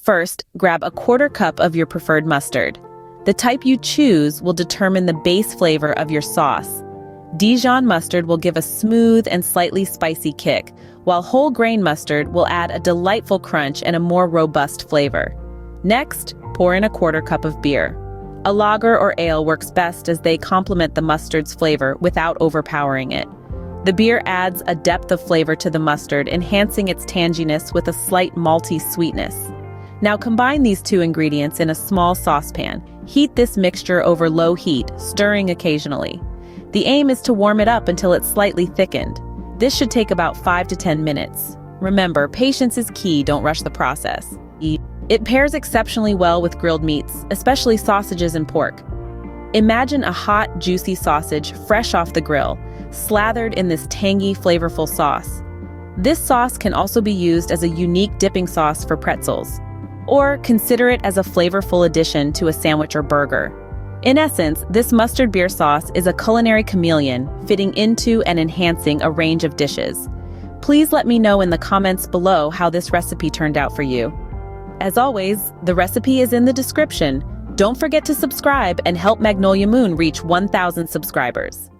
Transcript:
First, grab a quarter cup of your preferred mustard. The type you choose will determine the base flavor of your sauce. Dijon mustard will give a smooth and slightly spicy kick, while whole grain mustard will add a delightful crunch and a more robust flavor. Next, pour in a quarter cup of beer. A lager or ale works best as they complement the mustard's flavor without overpowering it. The beer adds a depth of flavor to the mustard, enhancing its tanginess with a slight malty sweetness. Now combine these two ingredients in a small saucepan. Heat this mixture over low heat, stirring occasionally. The aim is to warm it up until it's slightly thickened. This should take about 5 to 10 minutes. Remember, patience is key, don't rush the process. It pairs exceptionally well with grilled meats, especially sausages and pork. Imagine a hot, juicy sausage fresh off the grill, slathered in this tangy, flavorful sauce. This sauce can also be used as a unique dipping sauce for pretzels, or consider it as a flavorful addition to a sandwich or burger. In essence, this mustard beer sauce is a culinary chameleon, fitting into and enhancing a range of dishes. Please let me know in the comments below how this recipe turned out for you. As always, the recipe is in the description. Don't forget to subscribe and help Magnolia Moon reach 1,000 subscribers.